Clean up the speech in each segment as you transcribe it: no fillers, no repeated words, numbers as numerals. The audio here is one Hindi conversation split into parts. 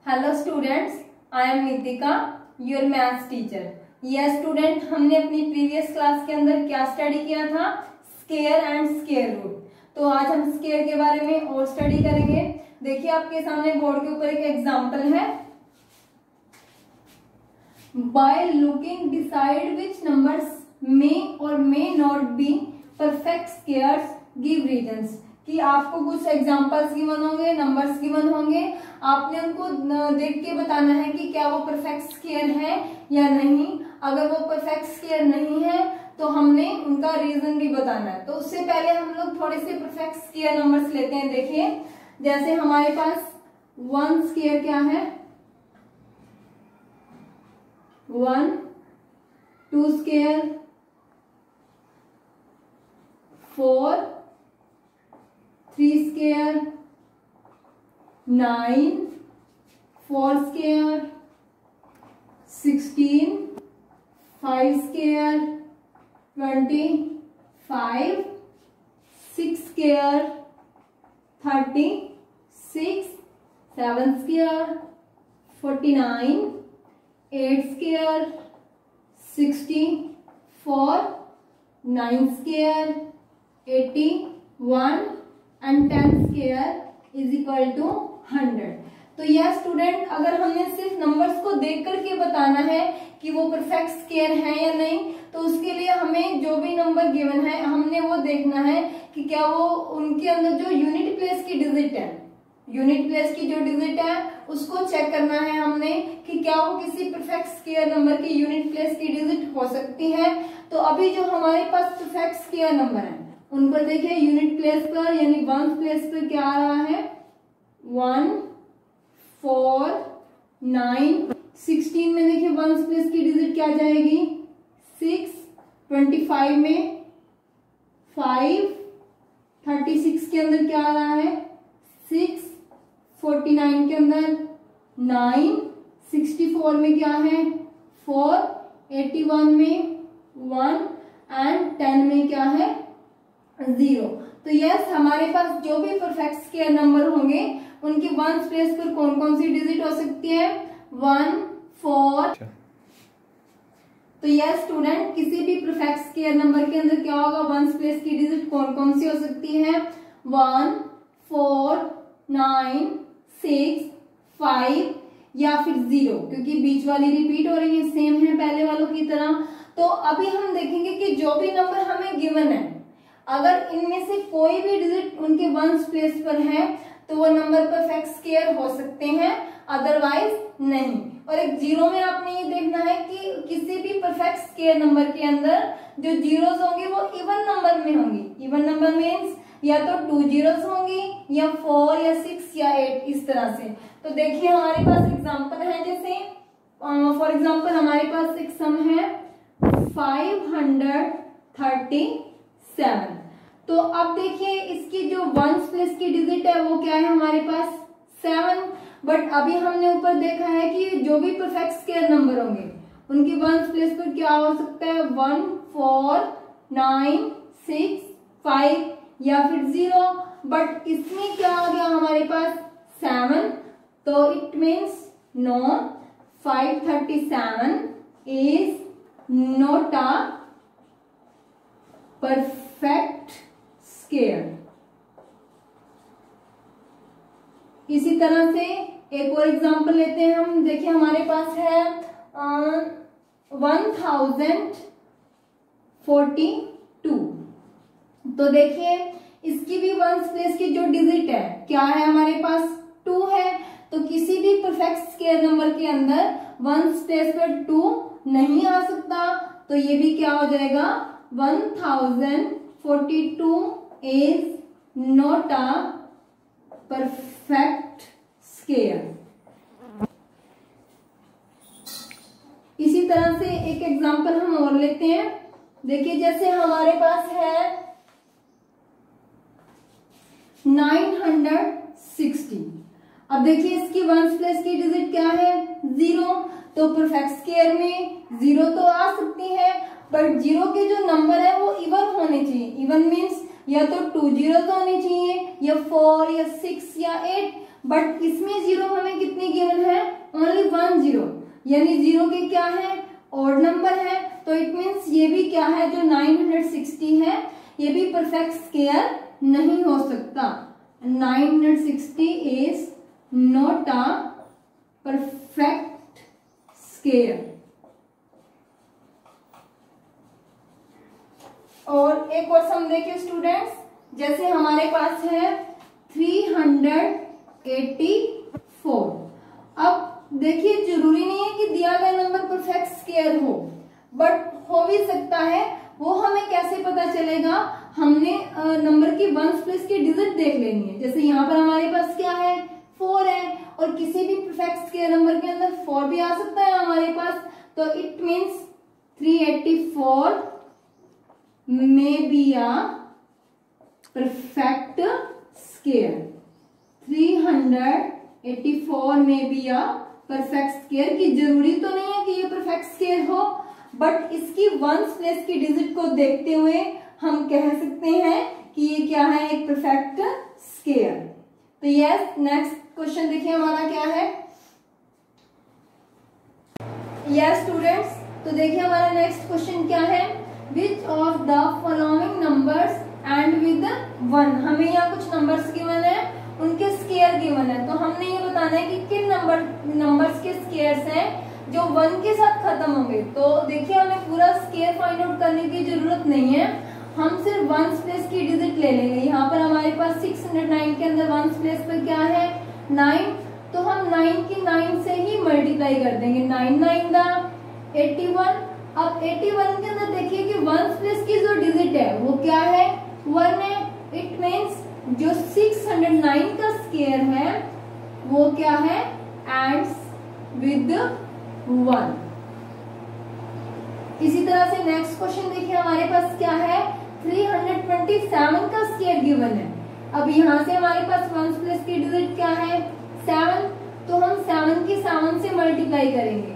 Hello students, I am Nitika, your maths teacher. Yes student, हमने अपनी प्रीवियस क्लास के अंदर क्या स्टडी किया था? Square and square root. तो आज हम स्क्वायर के बारे में और स्टडी करेंगे। देखिए आपके सामने बोर्ड के ऊपर एक एग्जांपल है। By looking decide which numbers may or may not be perfect squares, give reasons. कि आपको कुछ एग्जांपल्स गिवन होंगे, नंबर्स गिवन होंगे, आपने उनको देख के बताना है कि क्या वो परफेक्ट स्क्वायर है या नहीं। अगर वो परफेक्ट स्क्वायर नहीं है तो हमने उनका रीजन भी बताना है। तो उससे पहले हम लोग थोड़े से परफेक्ट स्क्वायर नंबर्स लेते हैं। देखिए जैसे हमारे पास 1 स्क्वायर क्या है, 1, 2 square 4, 3 square 9, 4 square 16, 5 square 25, 6 square 36, 7 square 49, 8 square 64, 9 square 81 and 10 square is equal to 100। तो यह स्टूडेंट, अगर हमने सिर्फ नंबर्स को देख करके बताना है कि वो परफेक्ट स्क्वायर है या नहीं, तो उसके लिए हमें जो भी नंबर गिवन है हमने वो देखना है कि क्या वो उनके अंदर जो यूनिट प्लेस की डिजिट है, यूनिट प्लेस की जो डिजिट है उसको चेक करना है हमने कि क्या वो किसी परफेक्ट स्क्वायर नंबर की यूनिट प्लेस की डिजिट हो सकती है। तो अभी जो हमारे पास परफेक्ट स्क्वायर नंबर है उन पर देखिए यूनिट प्लेस पर यानी 1 प्लेस पर क्या आ रहा है, 1, 4, 9, 16 में देखिए 1 प्लेस की डिजिट क्या जाएगी, 6, 25 में 5, 36 के अंदर क्या आ रहा है, 6, 49 के अंदर 9, 64 में क्या है 4, 81 में 1 एंड 10 में क्या है 0। तो यस, हमारे पास जो भी परफेक्ट स्क्वायर नंबर होंगे उनकी 1 प्लेस पर कौन कौन सी डिजिट हो सकती है, 1, 4। तो यस स्टूडेंट, किसी भी परफेक्ट स्क्वायर नंबर के अंदर क्या होगा, 1 प्लेस की डिजिट कौन कौन सी हो सकती है, 1, 4, 9, 6, 5 या फिर 0, क्योंकि बीच वाली रिपीट हो रही है, सेम है पहले वालों की तरह। तो अभी हम देखेंगे कि जो भी नंबर हमें गिवन है, अगर इनमें से कोई भी डिजिट उनके 1 प्लेस पर है तो वो नंबर परफेक्ट स्क्वायर हो सकते हैं, अदरवाइज नहीं। और एक 0 में आपने ये देखना है कि किसी भी परफेक्ट स्क्वायर नंबर के अंदर जो जीरोस होंगे वो इवन नंबर में होंगी। इवन नंबर मीन्स या तो 2 जीरोस होंगी या 4 या 6 या 8, इस तरह से। तो देखिए हमारे पास एग्जांपल है, जैसे फॉर एग्जांपल हमारे पास एक सम है 537। तो अब देखिए इसकी जो 1 प्लेस की डिजिट है वो क्या है हमारे पास 7। बट अभी हमने ऊपर देखा है कि जो भी परफेक्ट स्क्वायर नंबर होंगे उनकी 1 प्लेस पर क्या हो सकता है, 1, 4, 9, 6, 5 या फिर 0। बट इसमें क्या आ गया हमारे पास 7, तो it means no, 537 is not a perfect square. इसी तरह से एक और एग्जांपल लेते हैं हम। देखिए हमारे पास है 1042। तो देखिए इसकी भी 1 प्लेस की जो डिजिट है क्या है हमारे पास 2 है। तो किसी भी परफेक्ट स्क्वायर नंबर के अंदर 1 प्लेस पर 2 नहीं आ सकता, तो ये भी क्या हो जाएगा, 1042 is not a perfect square. इसी तरह से एक एग्जांपल हम और लेते हैं। देखिए जैसे हमारे पास है 960। अब देखिए इसकी 1 प्लेस की डिजिट क्या है 0। तो परफेक्ट स्क्वायर में 0 तो आ सकती है, बट 0 के जो नंबर है वो इवन होने चाहिए। इवन मीन्स या तो 2 जीरोस होने चाहिए या 4 या 6 या 8, बट इसमें 0 हमें कितनी गिवन है यानी 0 के क्या है, ऑड नंबर है, तो इट मीन्स ये भी क्या है, जो 960 है ये भी परफेक्ट स्क्वायर नहीं हो सकता। 960 is not a perfect square. और एक और सम देखिए स्टूडेंट्स, जैसे हमारे पास है 384। अब देखिए जरूरी नहीं है कि दिया गया नंबर परफेक्ट स्क्वायर हो, बट हो भी सकता है। वो हमें कैसे पता चलेगा, हमने नंबर की वंस प्लेस की डिजिट देख लेनी है। जैसे यहाँ पर हमारे पास क्या है, 4 है, और किसी भी परफेक्ट स्क्वायर नंबर के अंदर 4 भी आ सकता है हमारे पास, तो it means 384 may be a perfect square। 384 may be a perfect square की जरूरी तो नहीं है कि ये परफेक्ट स्क्वायर हो, बट इसकी वंस प्लेस की डिजिट को देखते हुए हम कह सकते हैं कि ये क्या है, एक परफेक्ट स्क्वायर। तो यस, नेक्स्ट क्वेश्चन देखिए हमारा क्या है। यस स्टूडेंट्स, तो देखिए हमारा नेक्स्ट क्वेश्चन क्या है, Which of the following numbers end with 1। हमें यहाँ कुछ नंबर्स गिवन है, उनके स्क्वायर गिवन है, तो हमने ये बताना है कि किन नंबर्स के स्क्वायर्स हैं जो 1 के साथ खत्म होंगे। तो देखिए हमें पूरा स्क्वायर फाइंड आउट करने की जरूरत नहीं है, हम सिर्फ वंस प्लेस की डिजिट ले लेंगे। यहाँ पर हमारे पास 609 के अंदर वंस प्लेस पर क्या है, 9, तो हम 9 की 9 से ही मल्टीप्लाई कर देंगे। 9 9 दा 81। अब 81 के अंदर देखिए कि वंस प्लेस की जो डिजिट है वो क्या है, 1 है। इट मीन्स जो 609 का स्क्वायर है वो क्या है, एंड्स विद 1। इसी तरह से नेक्स्ट क्वेश्चन देखिए हमारे पास क्या है, 327 का स्क्वायर गिवन है। अब यहाँ से हमारे पास वंस प्लेस की डिजिट क्या है, 7, तो हम 7 की 7 से मल्टीप्लाई करेंगे,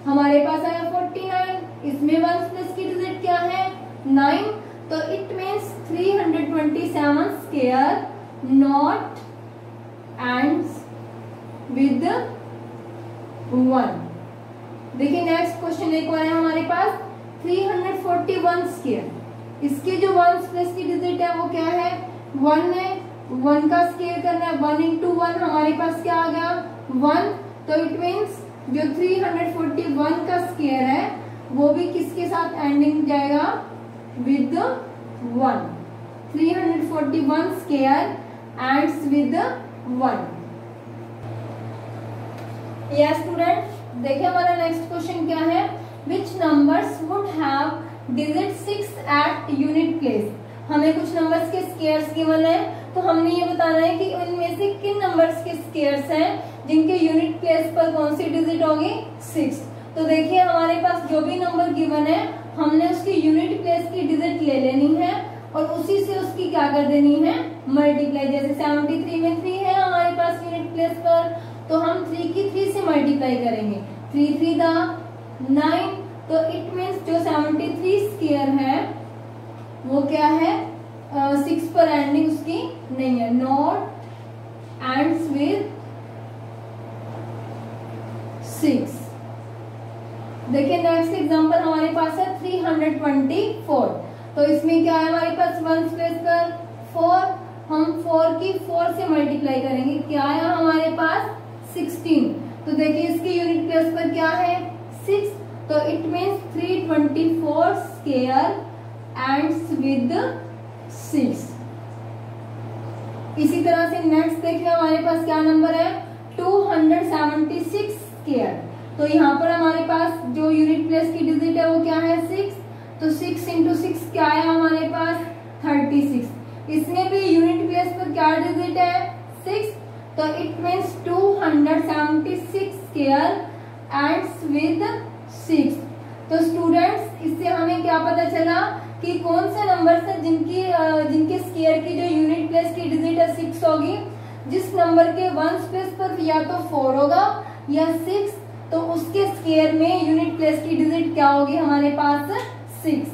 हमारे पास आया 49। इसमें वंस प्लेस की डिजिट क्या है, 9, तो it means 327 square not ends with 1। देखिए नेक्स्ट क्वेश्चन एक और है हमारे पास, 341 स्क्वायर। इसके जो वंस प्लेस की डिजिट है वो क्या है, 1 है। 1 का स्क्वायर करना है, 1 into 1 हमारे पास क्या आ गया, 1, तो इट मीन्स जो 341 का स्क्वायर है वो भी किसके साथ एंडिंग जाएगा, with 1। 341 square ends with 1। Yes student, देखिए हमारा नेक्स्ट क्वेश्चन क्या है, which numbers would have digit 6 at unit place. हमें कुछ नंबर्स के स्क्वायर्स गिवन है, तो हमने ये बताना है कि उनमें से किन नंबर्स के स्क्वायर्स हैं जिनके यूनिट प्लेस पर कौन सी डिजिट होगी, 6। तो देखिए हमारे पास जो भी नंबर गिवन है हमने उसकी यूनिट प्लेस की डिजिट ले लेनी है और उसी से उसकी क्या कर देनी है, मल्टीप्लाई। जैसे 73 में 3 है हमारे पास यूनिट प्लेस पर, तो हम 3 की 3 से मल्टीप्लाई करेंगे। 3 3 दा 9, तो इट मीन्स जो 73 स्क्वायर है वो क्या है, 6 पर एंडिंग उसकी नहीं है, नॉट एंड्स विद 6। देखिए नेक्स्ट एग्जांपल हमारे पास है 324। तो इसमें क्या है हमारे पास, वंस प्लेस पर 4, हम 4 की 4 से मल्टीप्लाई करेंगे, क्या आया हमारे पास 16। तो देखिए इसकी यूनिट प्लेस पर क्या है, 6, तो it means 324 square ends with 6। इसी तरह से नेक्स्ट देखिए हमारे पास क्या नंबर है, 276 स्क्वायर। तो यहाँ पर हमारे पास जो यूनिट प्लेस की डिजिट है वो क्या है, 6, तो 6 into 6 क्या है हमारे पास, 36। इसमें भी यूनिट प्लेस पर क्या डिजिट है, 6, तो it means 276 square ends with 6। तो स्टूडेंट्स इससे हमें क्या पता चला कि कौन से नंबर से जिनके स्क्वायर की जो यूनिट प्लेस की डिजिट है 6 होगी। जिस नंबर के वंस प्लेस पर या तो 4 होगा या 6, तो उसके स्क्वायर में यूनिट प्लेस की डिजिट क्या होगी हमारे पास, 6।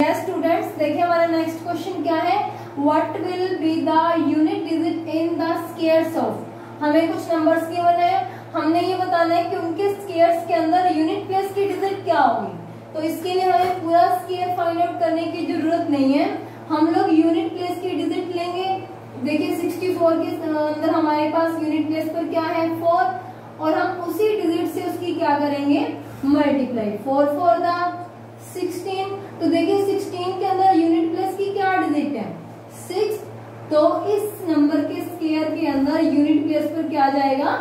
यस स्टूडेंट्स, देखिए हमारा नेक्स्ट क्वेश्चन क्या है, what will be the unit digit in the squares of. हमें कुछ नंबर्स गिवन है, हमने ये बताना है कि उनके स्क्वायर्स के अंदर यूनिट प्लेस की डिजिट क्या होगी। तो इसके लिए हमें पूरा स्क्वायर फाइंड आउट करने की जरूरत नहीं है, हम लोग यूनिट प्लेस की डिजिट लेंगे। देखिए 64 के अंदर हमारे पास यूनिट प्लेस पर क्या है 4, और हम उसी डिजिट से उसकी क्या करेंगे मल्टीप्लाई। 4 4 दा 16। तो देखिए 16 के अंदर यूनिट प्लेस की क्या डिजिट है 6, तो इस नंबर के स्क्वायर के अंदर यूनिट प्लेस पर क्या जाएगा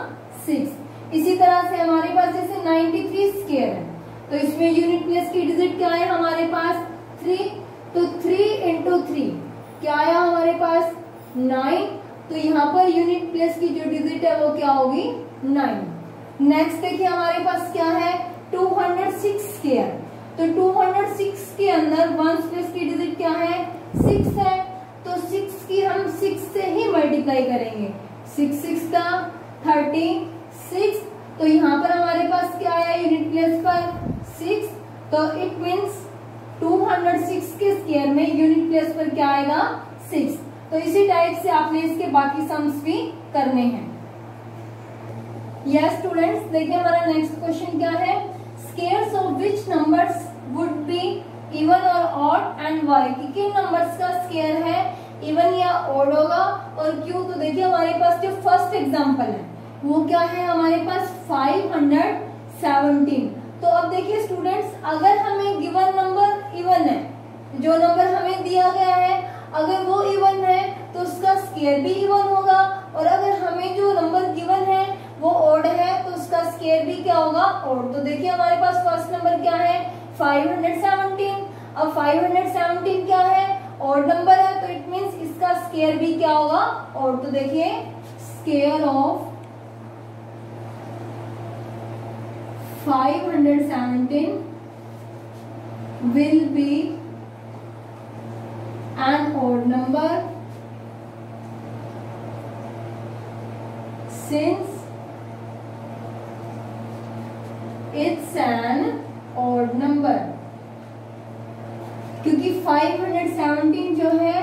6। इसी तरह से हमारे पास जैसे 93 स्क्वायर है, तो इसमें यूनिट प्लेस की डिजिट क्या है हमारे पास 3, तो 3 इंटू 3 क्या आया हमारे पास 9, तो यहाँ पर यूनिट प्लेस की जो डिजिट है वो क्या होगी 9। नेक्स्ट देखिए हमारे पास क्या है 206 स्क्वायर, तो 206 के अंदर 1 प्लेस की डिजिट क्या है 6 है, तो 6 की हम 6 से ही मल्टीप्लाई करेंगे। 6 6 का 36, तो यहाँ पर हमारे पास क्या आया यूनिट प्लेस पर 6, तो इट मीन्स 206 के स्क्वायर में यूनिट प्लेस पर क्या आएगा 6। तो इसी टाइप से आपने इसके बाकी सम्स भी करने हैं। यस स्टूडेंट्स, देखिए हमारा नेक्स्ट क्वेश्चन क्या है, squares of which numbers would be even और ऑड एंड व्हाई, कि किन नंबर्स का स्क्वायर है इवन या ऑड होगा और क्यों। तो देखिए हमारे पास जो फर्स्ट एग्जांपल है वो क्या है हमारे पास 517। तो अब देखिए स्टूडेंट्स, अगर हमें गिवन नंबर इवन है, जो नंबर हमें दिया गया है अगर वो इवन है तो उसका स्क्वायर भी इवन होगा, और अगर हमें जो नंबर गिवन है वो ऑड है तो उसका स्क्वायर भी क्या होगा ऑड। तो देखिए हमारे पास फर्स्ट नंबर क्या है 517। अब 517 क्या है ऑड नंबर है, तो इट मींस इसका स्क्वायर भी क्या होगा ऑड। तो देखिए square of 517 will be an odd number since it's an odd number, क्योंकि 517 जो है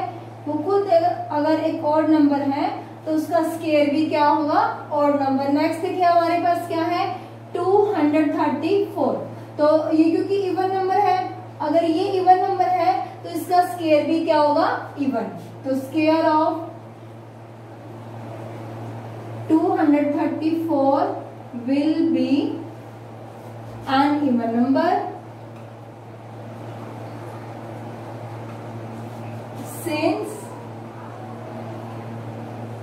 वो खुद अगर एक ऑड नंबर है तो उसका स्क्वायर भी क्या होगा ऑड नंबर। नेक्स्ट देखिए हमारे पास क्या है 234, तो ये क्योंकि इवन नंबर है, अगर ये इवन नंबर है तो इसका स्क्वायर भी क्या होगा इवन। तो square of 234 will be an even number since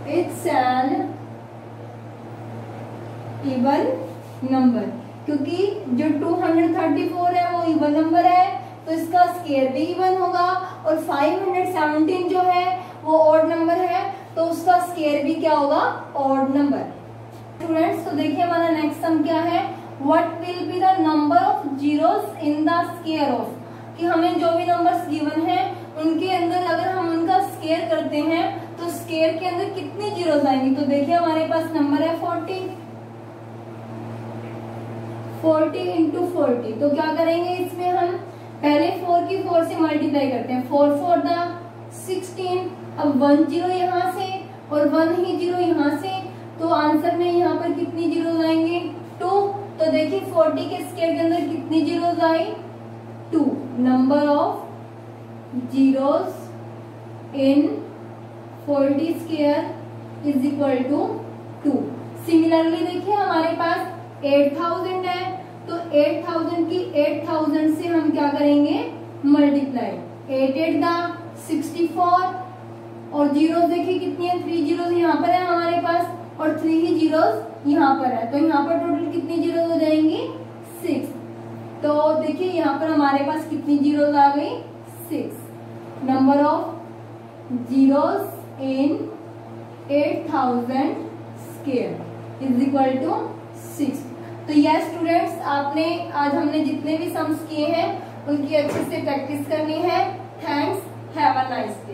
it's an even number, क्योंकि जो 234 है वो इवन नंबर है तो इसका स्क्वायर भी इवन होगा, और 517 जो है वो ऑड नंबर है तो उसका स्क्वायर भी क्या होगा ऑड नंबर। स्टूडेंट्स, तो देखिए हमारा नेक्स्ट सम क्या है, what will be the number of zeros in the square of, कि हमें जो भी नंबर्स गिवन है उनके अंदर अगर हम उनका स्क्वायर करते हैं तो स्क्वायर के अंदर कितनी जीरोस आएंगी। तो देखिए हमारे पास नंबर है 40 इंटू 40, तो क्या करेंगे इसमें हम पहले 4 की 4 से मल्टीप्लाई करते हैं, 4 4 दा 16, अब 1 0 यहाँ से और 1 ही 0 यहाँ से, तो आंसर में यहाँ पर कितनी जीरोस आएंगे 2। तो देखिए 40 के स्क्वायर के अंदर कितनी जीरोस आई 2, number of zeros in 40 square is equal to 2। Similarly देखिए हमारे पास 8000 है, तो 8000 की 8000 से हम क्या करेंगे मल्टीप्लाई, 8 8 दा 64, और जीरोस देखिए कितनी है 3 जीरोस यहाँ पर है हमारे पास और 3 ही जीरोस यहाँ पर है, तो यहाँ पर टोटल कितनी जीरोस हो जाएंगी 6। तो देखिए यहाँ पर हमारे पास कितनी जीरोस आ गई 6। Number of zeros in 8000 square is equal to 6। तो यस स्टूडेंट्स, आपने आज हमने जितने भी सम्स किए हैं उनकी अच्छे से प्रैक्टिस करनी है। Thanks, have a nice day.